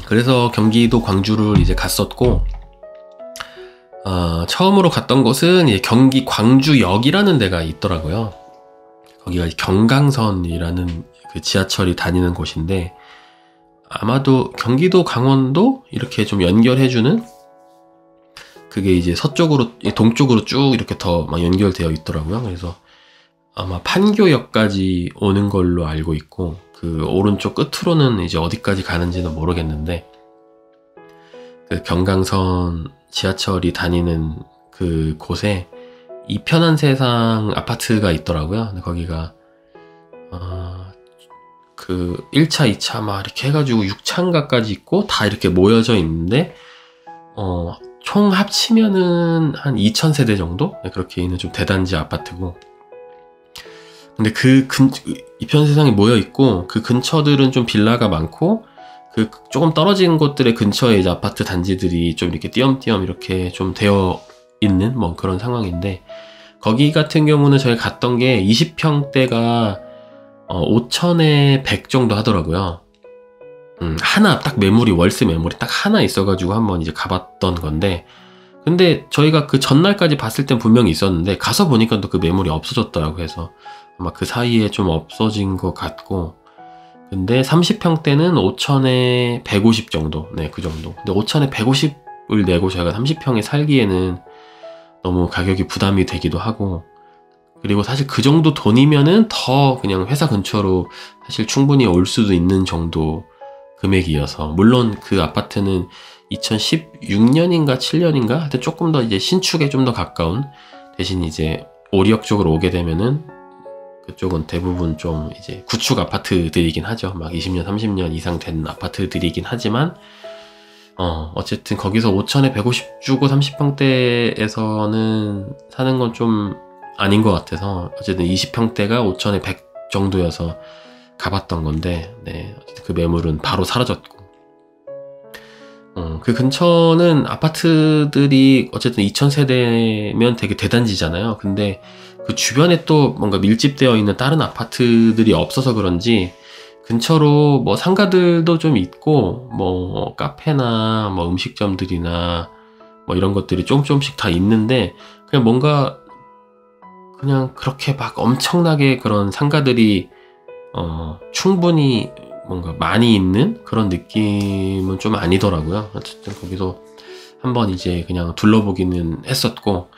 그래서 경기도 광주를 이제 갔었고 처음으로 갔던 곳은 이제 경기 광주역이라는 데가 있더라고요. 거기가 경강선이라는 그 지하철이 다니는 곳인데 아마도 경기도 강원도 이렇게 좀 연결해주는 그게 이제 서쪽으로 동쪽으로 쭉 이렇게 더 막 연결되어 있더라고요. 그래서 아마 판교역까지 오는 걸로 알고 있고 그 오른쪽 끝으로는 이제 어디까지 가는지는 모르겠는데 그 경강선 지하철이 다니는 그 곳에 이편한 세상 아파트가 있더라고요. 근데 거기가 그 1차, 2차 막 이렇게 해가지고 6층가까지 있고 다 이렇게 모여져 있는데 총 합치면은 한 2,000세대 정도? 네, 그렇게 있는 좀 대단지 아파트고 근데 그 이편 세상에 모여 있고 그 근처들은 좀 빌라가 많고 그 조금 떨어진 곳들의 근처에 이제 아파트 단지들이 좀 이렇게 띄엄띄엄 이렇게 좀 되어 있는 뭐 그런 상황인데 거기 같은 경우는 저희 갔던 게 20평대가 5,000에 100 정도 하더라고요. 하나 딱 매물이 월세 매물이 딱 하나 있어가지고 한번 이제 가봤던 건데 근데 저희가 그 전날까지 봤을 땐 분명히 있었는데 가서 보니까 또 그 매물이 없어졌더라고 해서 아마 그 사이에 좀 없어진 것 같고 근데 30평대는 5,000에 150 정도 네 그 정도 근데 5,000에 150을 내고 저희가 30평에 살기에는 너무 가격이 부담이 되기도 하고 그리고 사실 그 정도 돈이면은 더 그냥 회사 근처로 사실 충분히 올 수도 있는 정도 금액이어서 물론 그 아파트는 2016년인가 7년인가 하여튼 조금 더 이제 신축에 좀 더 가까운 대신 이제 오리역 쪽으로 오게 되면은 그쪽은 대부분 좀 이제 구축 아파트들이긴 하죠. 막 20년, 30년 이상 된 아파트들이긴 하지만 어쨌든 거기서 5,000에 150 주고 30평대에서는 사는 건 좀 아닌 것 같아서 어쨌든 20평대가 5,000에 100 정도여서 가봤던 건데 네 어쨌든 그 매물은 바로 사라졌고 그 근처는 아파트들이 어쨌든 2,000세대면 되게 대단지잖아요. 근데 그 주변에 또 뭔가 밀집되어 있는 다른 아파트들이 없어서 그런지 근처로 뭐 상가들도 좀 있고 뭐 카페나 뭐 음식점들이나 뭐 이런 것들이 조금씩 다 있는데 그냥 뭔가 그냥 그렇게 막 엄청나게 그런 상가들이 충분히 뭔가 많이 있는 그런 느낌은 좀 아니더라고요. 어쨌든 거기서 한번 이제 그냥 둘러보기는 했었고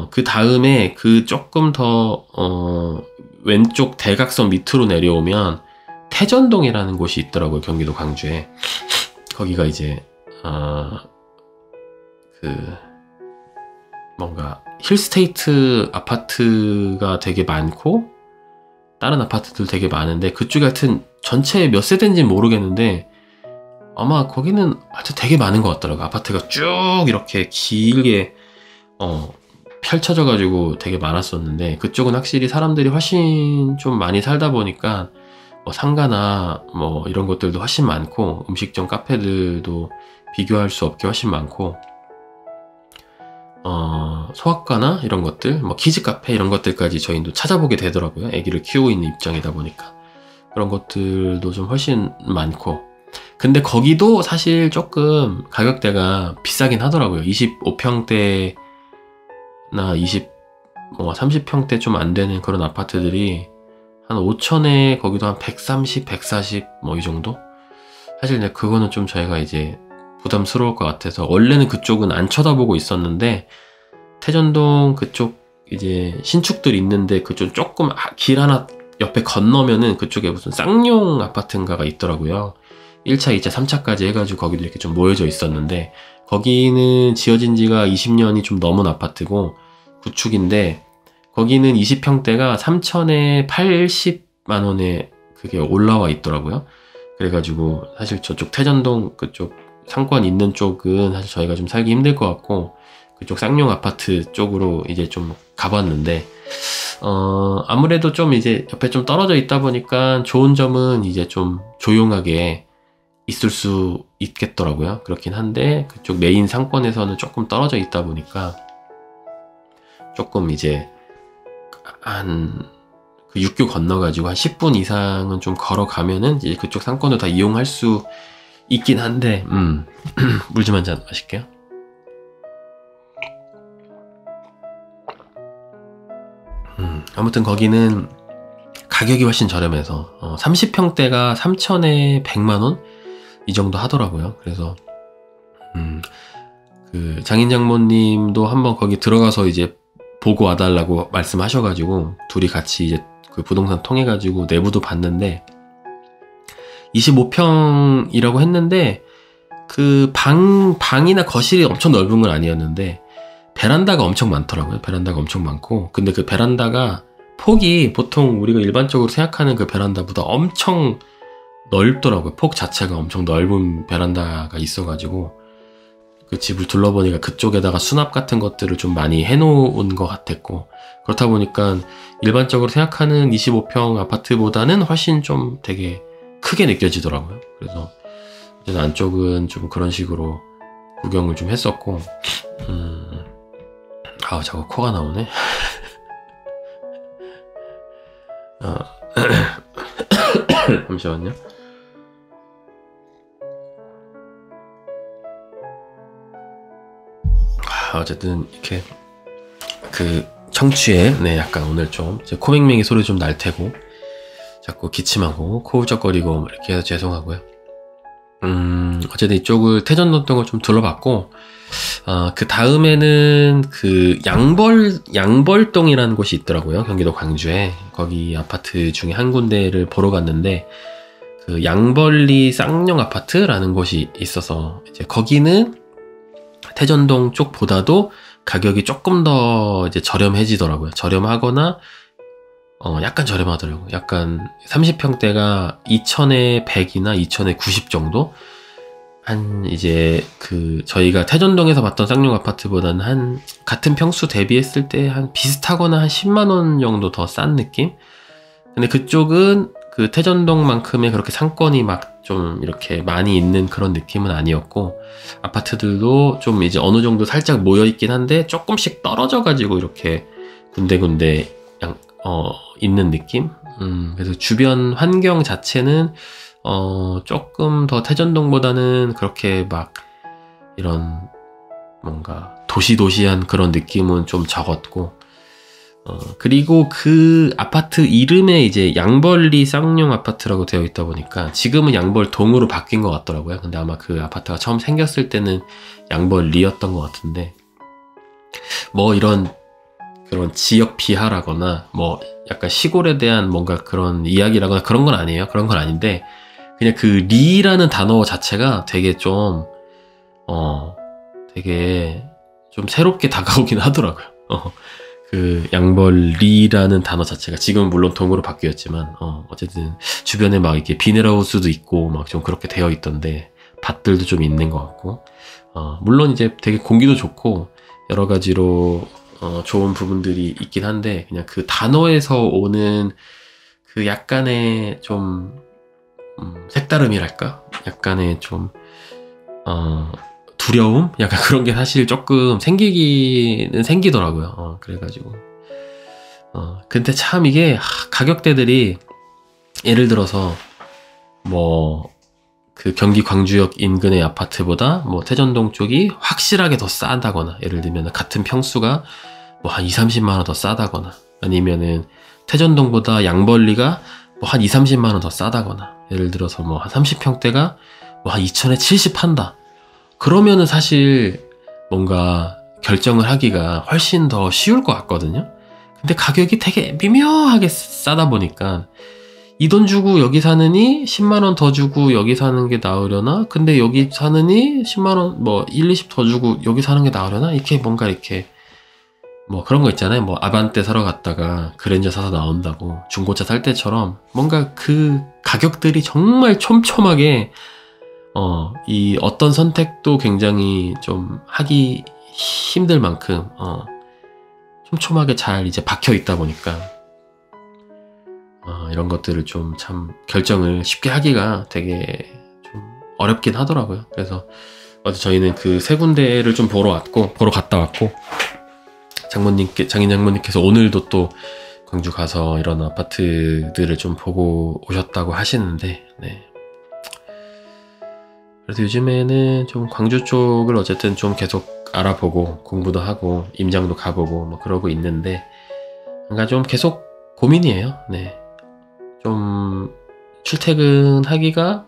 그 다음에 그 조금 더 왼쪽 대각선 밑으로 내려오면 태전동이라는 곳이 있더라고요. 경기도 광주에. 거기가 이제 그 뭔가 힐스테이트 아파트가 되게 많고 다른 아파트들 되게 많은데 그쪽에 하여튼 전체에 몇 세대인지는 모르겠는데 아마 거기는 하여튼 되게 많은 것 같더라고요. 아파트가 쭉 이렇게 길게 펼쳐져 가지고 되게 많았었는데, 그쪽은 확실히 사람들이 훨씬 좀 많이 살다 보니까 뭐 상가나 뭐 이런 것들도 훨씬 많고, 음식점 카페들도 비교할 수 없게 훨씬 많고, 소아과나 이런 것들, 뭐 키즈 카페 이런 것들까지 저희도 찾아보게 되더라고요. 아기를 키우고 있는 입장이다 보니까. 그런 것들도 좀 훨씬 많고. 근데 거기도 사실 조금 가격대가 비싸긴 하더라고요. 25평대나 30평대 좀 안 되는 그런 아파트들이 한 5천에 거기도 한 130, 140 뭐 이 정도? 사실 이제 그거는 좀 저희가 이제 부담스러울 것 같아서 원래는 그쪽은 안 쳐다보고 있었는데, 태전동 그쪽 이제 신축들이 있는데 그쪽 조금 길 하나 옆에 건너면은 그쪽에 무슨 쌍용 아파트인가가 있더라고요. 1차, 2차, 3차까지 해가지고 거기도 이렇게 좀 모여져 있었는데, 거기는 지어진 지가 20년이 좀 넘은 아파트고 구축인데, 거기는 20평대가 3천에 80만 원에 그게 올라와 있더라고요. 그래가지고 사실 저쪽 태전동 그쪽 상권 있는 쪽은 사실 저희가 좀 살기 힘들 것 같고, 그쪽 쌍용 아파트 쪽으로 이제 좀 가봤는데, 아무래도 좀 이제 옆에 좀 떨어져 있다 보니까 좋은 점은 이제 좀 조용하게 있을 수 있겠더라고요. 그렇긴 한데, 그쪽 메인 상권에서는 조금 떨어져 있다 보니까 조금 이제 그 육교 건너가지고 한 10분 이상은 좀 걸어가면은 이제 그쪽 상권을 다 이용할 수 있긴 한데, 물 좀 한 잔 마실게요. 아무튼 거기는 가격이 훨씬 저렴해서 30평대가 3천에 100만원? 이 정도 하더라고요. 그래서 그 장인 장모님도 한번 거기 들어가서 이제 보고 와달라고 말씀하셔가지고 둘이 같이 이제 그 부동산 통해가지고 내부도 봤는데, 25평이라고 했는데 그 방이나 거실이 엄청 넓은 건 아니었는데 베란다가 엄청 많더라고요. 베란다가 엄청 많고, 근데 그 베란다가 폭이 보통 우리가 일반적으로 생각하는 그 베란다보다 엄청 넓더라고요. 폭 자체가 엄청 넓은 베란다가 있어가지고 그 집을 둘러보니까 그쪽에다가 수납 같은 것들을 좀 많이 해놓은 것 같았고, 그렇다 보니까 일반적으로 생각하는 25평 아파트보다는 훨씬 좀 되게 크게 느껴지더라고요. 그래서 이제 안쪽은 좀 그런 식으로 구경을 좀 했었고, 자꾸 코가 나오네. 잠시만요. 어쨌든 이렇게 그 청취에 약간 오늘 좀 코맹맹이 소리 좀 날 테고 자꾸 기침하고 코 훌쩍거리고 이렇게 해서 죄송하고요. 어쨌든 이쪽을 태전동을 좀 둘러봤고, 그 다음에는 그 양벌동이라는 곳이 있더라고요. 경기도 광주에. 거기 아파트 중에 한 군데를 보러 갔는데, 그 양벌리 쌍용 아파트라는 곳이 있어서 이제 거기는 태전동 쪽보다도 가격이 조금 더 이제 저렴해지더라고요. 저렴하거나 약간 저렴하더라고요. 약간 30평대가 2천에 100이나 2천에 90 정도? 한 이제 그 저희가 태전동에서 봤던 쌍용 아파트보다는 한 같은 평수 대비했을 때 한 비슷하거나 한 10만원 정도 더 싼 느낌? 근데 그쪽은 그 태전동만큼의 그렇게 상권이 막 좀 이렇게 많이 있는 그런 느낌은 아니었고, 아파트들도 좀 이제 어느 정도 살짝 모여있긴 한데 조금씩 떨어져가지고 이렇게 군데군데 있는 느낌? 그래서 주변 환경 자체는 조금 더 태전동보다는 그렇게 막 이런 뭔가 도시도시한 그런 느낌은 좀 적었고, 그리고 그 아파트 이름에 이제 양벌리 쌍용 아파트라고 되어 있다 보니까 지금은 양벌동으로 바뀐 것 같더라고요. 근데 아마 그 아파트가 처음 생겼을 때는 양벌리였던 것 같은데, 뭐 이런 그런 지역 비하라거나 뭐 약간 시골에 대한 뭔가 그런 이야기라거나 그런 건 아니에요. 그런 건 아닌데, 그냥 그 리라는 단어 자체가 되게 좀 되게 좀 새롭게 다가오긴 하더라고요. 그 양벌리라는 단어 자체가 지금은 물론 동으로 바뀌었지만 어쨌든 주변에 막 이렇게 비닐하우스도 있고 막 좀 그렇게 되어 있던데, 밭들도 좀 있는 것 같고, 물론 이제 되게 공기도 좋고 여러 가지로 좋은 부분들이 있긴 한데, 그냥 그 단어에서 오는 그 약간의 좀 색다름이랄까? 약간의 좀 두려움? 약간 그런 게 사실 조금 생기기는 생기더라고요. 그래가지고 근데 참 이게 가격대들이 예를 들어서 뭐 그 경기 광주역 인근의 아파트보다 뭐 태전동 쪽이 확실하게 더 싸다거나, 예를 들면 같은 평수가 뭐 한 20-30만 원 더 싸다거나, 아니면은 태전동보다 양벌리가 뭐 한 20-30만 원 더 싸다거나, 예를 들어서 뭐 한 30평대가 뭐 한 2천에 70 판다. 그러면은 사실 뭔가 결정을 하기가 훨씬 더 쉬울 것 같거든요. 근데 가격이 되게 미묘하게 싸다 보니까 이 돈 주고 여기 사느니 10만원 더 주고 여기 사는 게 나으려나? 근데 여기 사느니 10만원 뭐 1, 20 더 주고 여기 사는 게 나으려나? 이렇게 뭔가 이렇게 뭐 그런 거 있잖아요. 뭐 아반떼 사러 갔다가 그랜저 사서 나온다고, 중고차 살 때처럼 뭔가 그 가격들이 정말 촘촘하게 이 어떤 선택도 굉장히 좀 하기 힘들 만큼 촘촘하게 잘 이제 박혀 있다 보니까 이런 것들을 좀 참 결정을 쉽게 하기가 되게 좀 어렵긴 하더라고요. 그래서 어제 저희는 그 세 군데를 좀 보러 갔다 왔고, 장인 장모님께서 오늘도 또 광주 가서 이런 아파트들을 좀 보고 오셨다고 하시는데, 네. 그래서 요즘에는 좀 광주 쪽을 어쨌든 좀 계속 알아보고 공부도 하고 임장도 가보고 뭐 그러고 있는데, 뭔가 좀 계속 고민이에요. 네. 좀 출퇴근하기가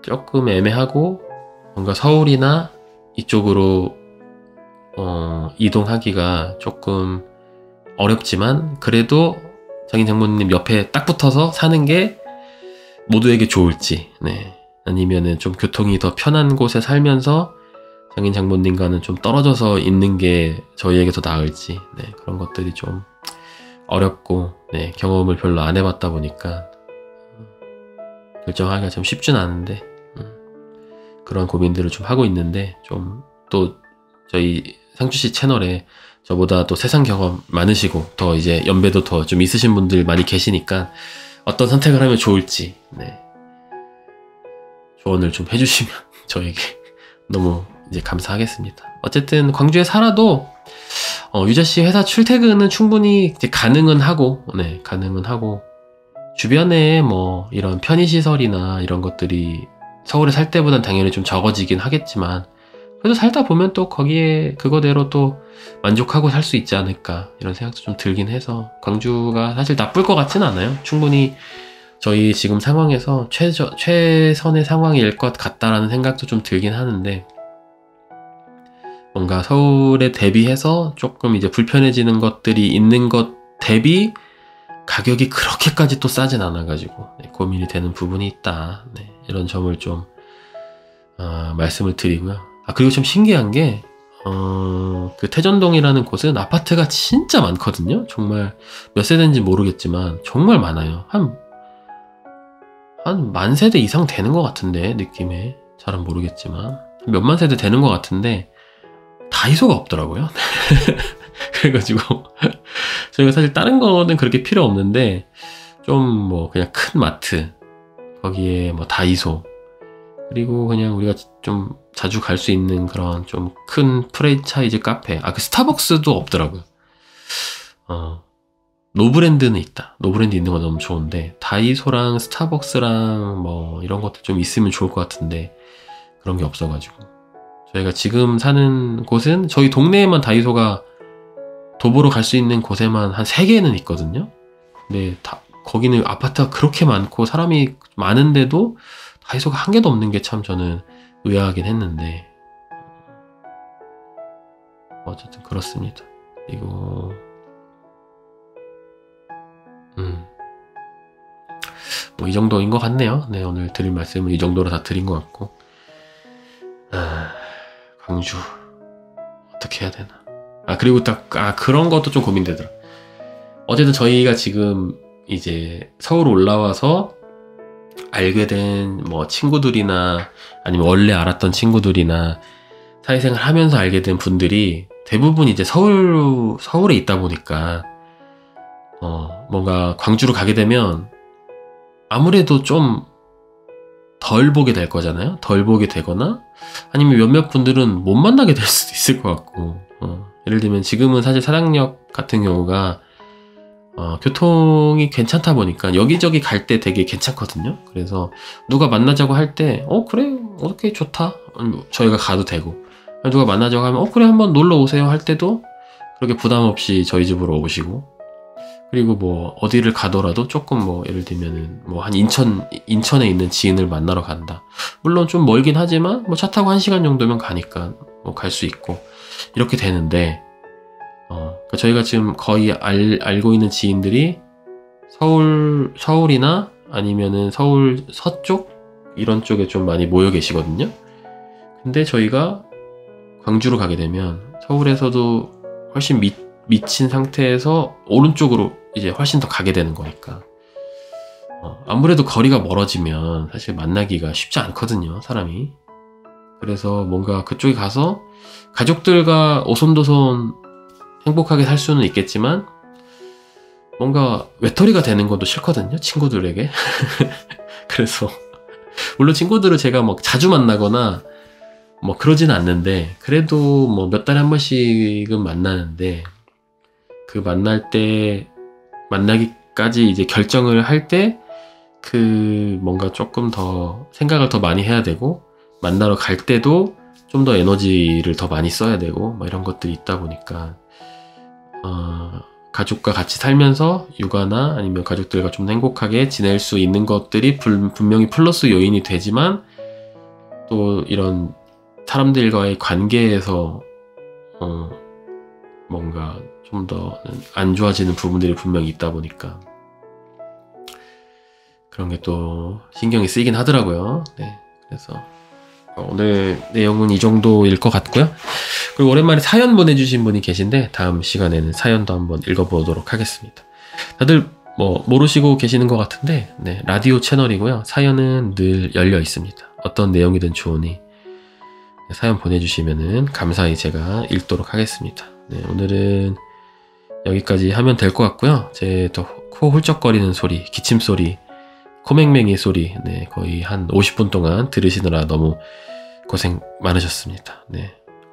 조금 애매하고, 뭔가 서울이나 이쪽으로 이동하기가 조금 어렵지만, 그래도 장인 장모님 옆에 딱 붙어서 사는 게 모두에게 좋을지, 네. 아니면은 좀 교통이 더 편한 곳에 살면서 장인 장모님과는 좀 떨어져서 있는 게 저희에게 더 나을지, 네. 그런 것들이 좀 어렵고, 네. 경험을 별로 안 해봤다 보니까 결정하기가 좀 쉽진 않은데, 그런 고민들을 좀 하고 있는데, 좀 또 저희 상추씨 채널에 저보다 또 세상 경험 많으시고 더 이제 연배도 더 좀 있으신 분들 많이 계시니까 어떤 선택을 하면 좋을지, 네. 조언을 좀 해주시면 저에게 너무 이제 감사하겠습니다. 어쨌든 광주에 살아도 유자씨 회사 출퇴근은 충분히 이제 가능은 하고, 네, 가능은 하고, 주변에 뭐 이런 편의시설이나 이런 것들이 서울에 살 때보단 당연히 좀 적어지긴 하겠지만, 그래도 살다 보면 또 거기에 그거대로 또 만족하고 살 수 있지 않을까, 이런 생각도 좀 들긴 해서, 광주가 사실 나쁠 것 같진 않아요. 충분히 저희 지금 상황에서 최선의 상황일 것 같다라는 생각도 좀 들긴 하는데, 뭔가 서울에 대비해서 조금 이제 불편해지는 것들이 있는 것 대비 가격이 그렇게까지 또 싸진 않아가지고, 네, 고민이 되는 부분이 있다. 네, 이런 점을 좀 말씀을 드리고요. 그리고 좀 신기한 게 그 태전동이라는 곳은 아파트가 진짜 많거든요. 정말 몇 세대인지 모르겠지만 정말 많아요. 한 10,000세대 이상 되는 것 같은데, 느낌에 잘은 모르겠지만 몇만 세대 되는 것 같은데 다이소가 없더라고요. 그래가지고 저희가 사실 다른 거는 그렇게 필요 없는데, 좀 뭐 그냥 큰 마트, 거기에 뭐 다이소, 그리고 그냥 우리가 좀 자주 갈 수 있는 그런 좀 큰 프랜차이즈 카페, 그 스타벅스도 없더라고요. 노브랜드는 있다. 노브랜드 있는 건 너무 좋은데, 다이소랑 스타벅스랑 뭐 이런 것도 좀 있으면 좋을 것 같은데 그런 게 없어가지고, 저희가 지금 사는 곳은 저희 동네에만 다이소가 도보로 갈 수 있는 곳에만 한 3개는 있거든요. 근데 거기는 아파트가 그렇게 많고 사람이 많은데도 다이소가 한 개도 없는 게 참 저는 의아하긴 했는데, 어쨌든 그렇습니다. 그리고 뭐 이 정도인 것 같네요. 네, 오늘 드릴 말씀은 이 정도로 다 드린 것 같고, 광주 어떻게 해야 되나. 그리고 그런 것도 좀 고민되더라. 어쨌든 저희가 지금 이제 서울 올라와서 알게 된 뭐 친구들이나 아니면 원래 알았던 친구들이나 사회생활 하면서 알게 된 분들이 대부분 이제 서울에 있다 보니까 뭔가 광주로 가게 되면 아무래도 좀 덜 보게 될 거잖아요. 덜 보게 되거나 아니면 몇몇 분들은 못 만나게 될 수도 있을 것 같고 예를 들면 지금은 사실 사당역 같은 경우가 교통이 괜찮다 보니까 여기저기 갈 때 되게 괜찮거든요. 그래서 누가 만나자고 할 때 그래 오케이 좋다 저희가 가도 되고 누가 만나자고 하면 그래 한번 놀러 오세요 할 때도 그렇게 부담 없이 저희 집으로 오시고 그리고 뭐 어디를 가더라도 조금 뭐 예를 들면은 뭐 한 인천에 있는 지인을 만나러 간다. 물론 좀 멀긴 하지만 뭐 차 타고 1시간 정도면 가니까 뭐 갈 수 있고 이렇게 되는데 그러니까 저희가 지금 거의 알고 있는 지인들이 서울이나 아니면은 서울 서쪽 이런 쪽에 좀 많이 모여 계시거든요. 근데 저희가 광주로 가게 되면 서울에서도 훨씬 미친 상태에서 오른쪽으로 이제 훨씬 더 가게 되는 거니까 아무래도 거리가 멀어지면 사실 만나기가 쉽지 않거든요, 사람이. 그래서 뭔가 그쪽에 가서 가족들과 오손도손 행복하게 살 수는 있겠지만 뭔가 외톨이가 되는 것도 싫거든요, 친구들에게. 그래서 물론 친구들을 제가 막 자주 만나거나 뭐 그러지는 않는데 그래도 뭐 몇 달에 한 번씩은 만나는데 그 만나기까지 이제 결정을 할 때 그 뭔가 조금 더 생각을 더 많이 해야 되고 만나러 갈 때도 좀 더 에너지를 더 많이 써야 되고 뭐 이런 것들이 있다 보니까 가족과 같이 살면서 육아나 아니면 가족들과 좀 행복하게 지낼 수 있는 것들이 분명히 플러스 요인이 되지만 또 이런 사람들과의 관계에서 뭔가 좀 더 안 좋아지는 부분들이 분명히 있다 보니까 그런 게 또 신경이 쓰이긴 하더라고요. 네, 그래서 오늘 내용은 이 정도일 것 같고요. 그리고 오랜만에 사연 보내주신 분이 계신데 다음 시간에는 사연도 한번 읽어보도록 하겠습니다. 다들 뭐 모르시고 계시는 것 같은데 네, 라디오 채널이고요. 사연은 늘 열려 있습니다. 어떤 내용이든 좋으니 사연 보내주시면은 감사히 제가 읽도록 하겠습니다. 네, 오늘은 여기까지 하면 될 것 같고요. 제 또 코 훌쩍거리는 소리, 기침 소리, 코맹맹이 소리, 네, 거의 한 50분 동안 들으시느라 너무 고생 많으셨습니다. 네,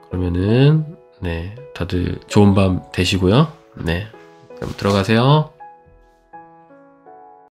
그러면은 네, 다들 좋은 밤 되시고요. 네, 그럼 들어가세요.